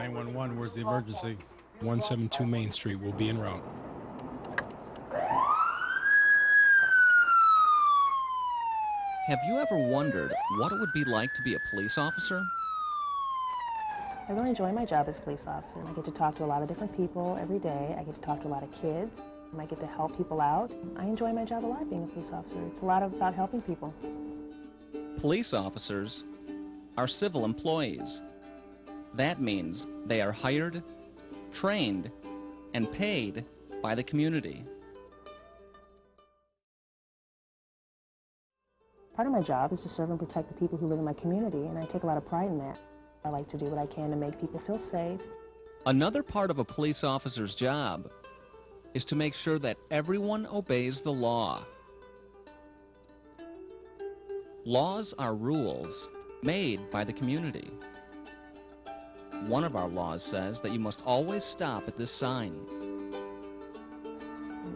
911, where's the emergency? 172 Main Street will be en route. Have you ever wondered what it would be like to be a police officer? I really enjoy my job as a police officer. I get to talk to a lot of different people every day. I get to talk to a lot of kids. I get to help people out. I enjoy my job a lot being a police officer. It's a lot about helping people. Police officers are civil employees. That means they are hired, trained, and paid by the community. Part of my job is to serve and protect the people who live in my community, and I take a lot of pride in that. I like to do what I can to make people feel safe. Another part of a police officer's job is to make sure that everyone obeys the law. Laws are rules made by the community. One of our laws says that you must always stop at this sign.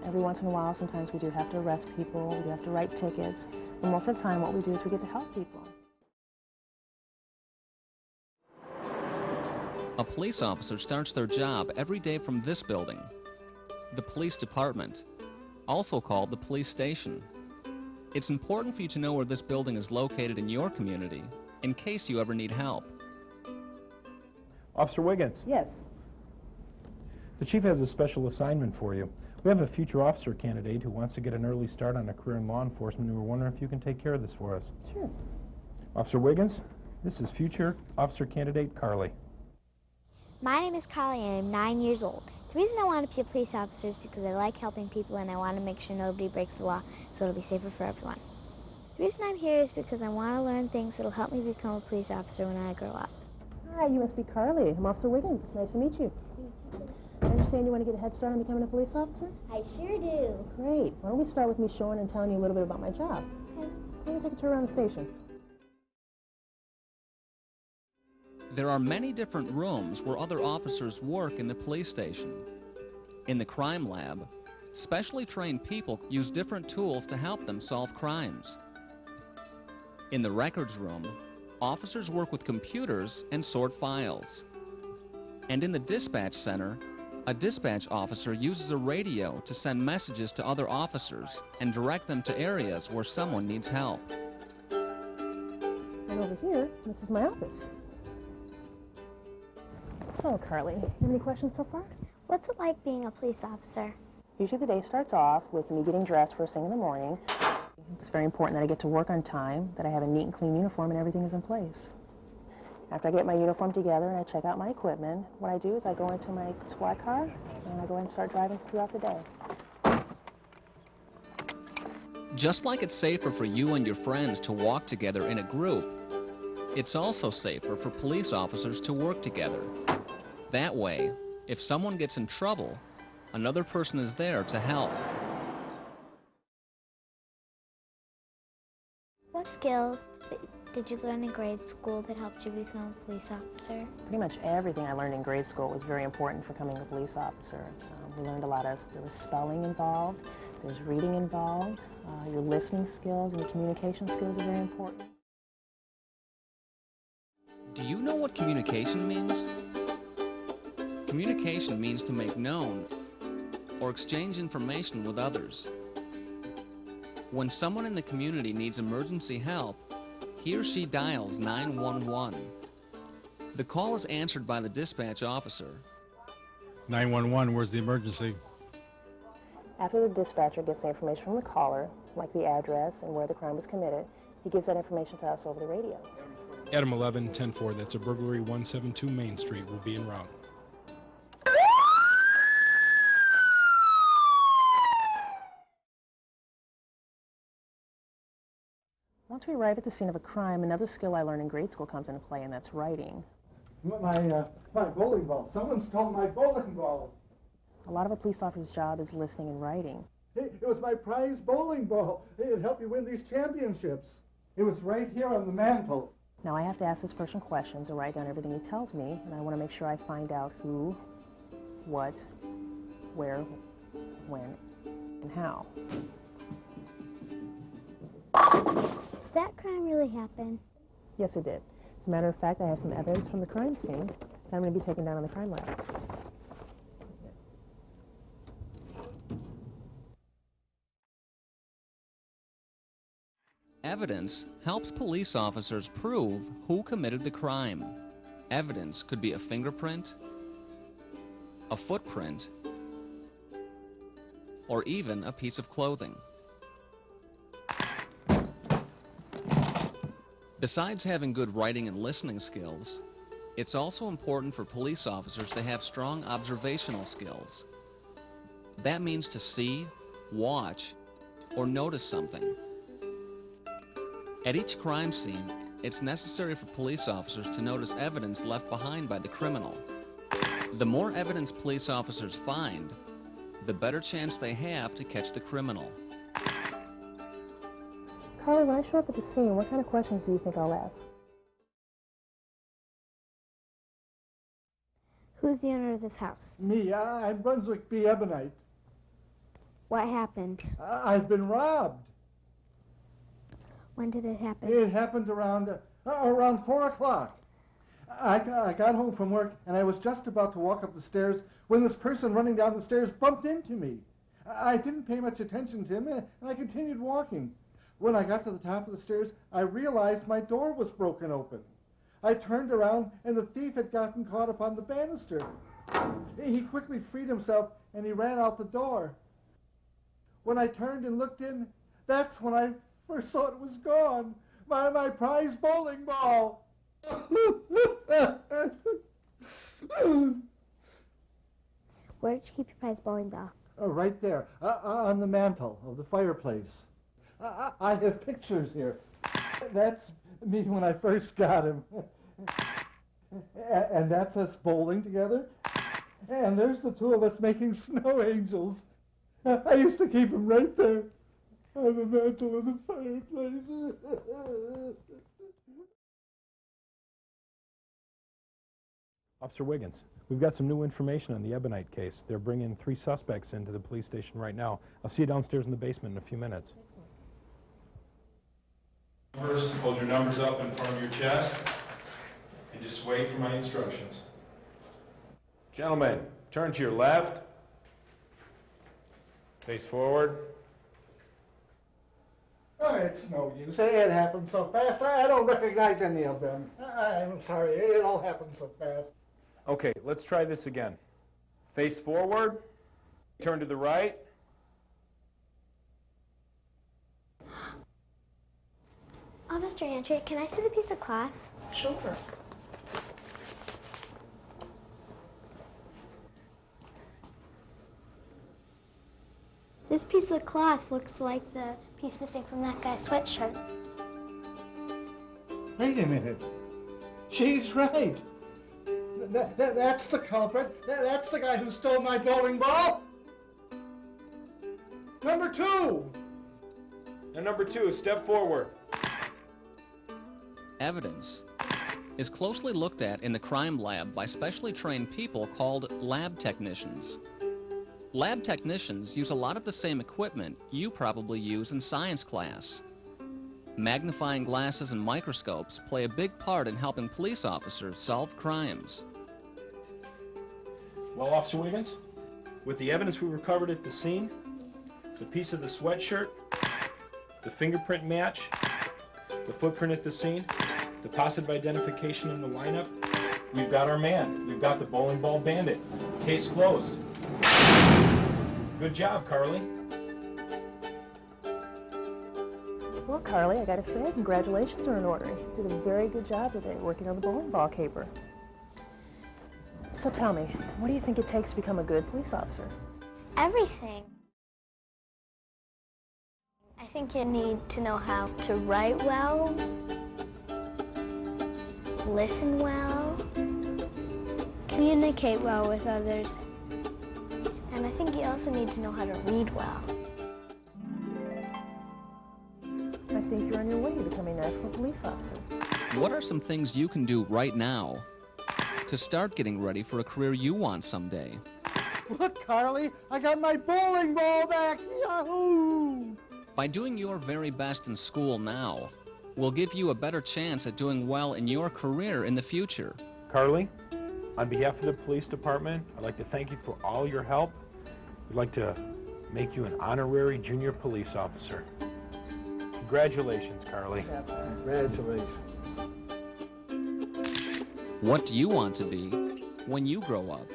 Every once in a while, sometimes we do have to arrest people, we do have to write tickets, but most of the time what we do is we get to help people. A police officer starts their job every day from this building, the police department, also called the police station. It's important for you to know where this building is located in your community in case you ever need help. Officer Wiggins. Yes. The chief has a special assignment for you. We have a future officer candidate who wants to get an early start on a career in law enforcement, and we're wondering if you can take care of this for us. Sure. Officer Wiggins, this is future officer candidate Carly. My name is Carly and I'm 9 years old. The reason I want to be a police officer is because I like helping people and I want to make sure nobody breaks the law so it'll be safer for everyone. The reason I'm here is because I want to learn things that'll help me become a police officer when I grow up. Hi, you must be Carly. I'm Officer Wiggins. It's nice to meet you. I understand you want to get a head start on becoming a police officer? I sure do. Great. Why don't we start with me showing and telling you a little bit about my job? Okay. Let me take a tour around the station. There are many different rooms where other officers work in the police station. In the crime lab, specially trained people use different tools to help them solve crimes. In the records room, officers work with computers and sort files. And in the dispatch center, a dispatch officer uses a radio to send messages to other officers and direct them to areas where someone needs help. And over here, this is my office. So, Carly, you have any questions so far? What's it like being a police officer? Usually the day starts off with me getting dressed first thing in the morning. It's very important that I get to work on time, that I have a neat and clean uniform and everything is in place. After I get my uniform together and I check out my equipment, what I do is I go into my squad car and I go ahead and start driving throughout the day. Just like it's safer for you and your friends to walk together in a group, it's also safer for police officers to work together. That way, if someone gets in trouble, another person is there to help. What skills did you learn in grade school that helped you become a police officer? Pretty much everything I learned in grade school was very important for becoming a police officer. We learned a lot of, there was spelling involved, there's reading involved, your listening skills and your communication skills are very important. Do you know what communication means? Communication means to make known or exchange information with others. When someone in the community needs emergency help, he or she dials 911. The call is answered by the dispatch officer. 911, where's the emergency? After the dispatcher gets the information from the caller, like the address and where the crime was committed, he gives that information to us over the radio. Adam 11, 10-4, that's a burglary, 172 Main Street will be en route. Once we arrive at the scene of a crime, another skill I learned in grade school comes into play, and that's writing. My bowling ball. Someone stole my bowling ball. A lot of a police officer's job is listening and writing. Hey, it was my prize bowling ball. Hey, it helped me win these championships. It was right here on the mantle. Now I have to ask this person questions and write down everything he tells me, and I want to make sure I find out who, what, where, when, and how. Did that crime really happen? Yes, it did. As a matter of fact, I have some evidence from the crime scene. that I'm going to be taking down in the crime lab. Evidence helps police officers prove who committed the crime. Evidence could be a fingerprint, a footprint, or even a piece of clothing. Besides having good writing and listening skills, it's also important for police officers to have strong observational skills. That means to see, watch, or notice something. At each crime scene, it's necessary for police officers to notice evidence left behind by the criminal. The more evidence police officers find, the better chance they have to catch the criminal. Carly, when I show up at the scene, what kind of questions do you think I'll ask? Who's the owner of this house? Me, I'm Brunswick B. Ebonite. What happened? I've been robbed. When did it happen? It happened around 4 o'clock. I got home from work, and I was just about to walk up the stairs when this person running down the stairs bumped into me. I didn't pay much attention to him, and I continued walking. When I got to the top of the stairs, I realized my door was broken open. I turned around, and the thief had gotten caught up on the banister. He quickly freed himself, and he ran out the door. When I turned and looked in, that's when I first saw it was gone. My prize bowling ball. Where did you keep your prize bowling ball? Right there, on the mantle of the fireplace. I have pictures here. That's me when I first got him. And that's us bowling together. And there's the two of us making snow angels. I used to keep them right there on the mantle of the fireplace. Officer Wiggins, we've got some new information on the Ebonite case. They're bringing 3 suspects into the police station right now. I'll see you downstairs in the basement in a few minutes. First, hold your numbers up in front of your chest and just wait for my instructions. Gentlemen, turn to your left. Face forward. Oh, it's no use. It happened so fast. I don't recognize any of them. I'm sorry. It all happened so fast. Okay, let's try this again. Face forward. Turn to the right. Officer Andrea, can I see the piece of cloth? Sure. This piece of cloth looks like the piece missing from that guy's sweatshirt. Wait a minute. She's right. That's the culprit. That's the guy who stole my bowling ball. Number 2. And number 2, step forward. Evidence is closely looked at in the crime lab by specially trained people called lab technicians. Lab technicians use a lot of the same equipment you probably use in science class. Magnifying glasses and microscopes play a big part in helping police officers solve crimes. Well, Officer Wiggins, with the evidence we recovered at the scene, the piece of the sweatshirt, the fingerprint match, the footprint at the scene, the positive identification in the lineup, we've got our man. We've got the bowling ball bandit. Case closed. Good job, Carly. Well, Carly, I gotta say, congratulations are in order. You did a very good job today working on the bowling ball caper. So tell me, what do you think it takes to become a good police officer? Everything. I think you need to know how to write well, listen well, communicate well with others, and I think you also need to know how to read well. I think you're on your way to becoming an excellent police officer. What are some things you can do right now to start getting ready for a career you want someday? Look, Carly, I got my bowling ball back. Yahoo! By doing your very best in school now will give you a better chance at doing well in your career in the future. Carly, On behalf of the police department, I'd like to thank you for all your help. We'd like to make you an honorary junior police officer. Congratulations, Carly. Congratulations. What do you want to be when you grow up?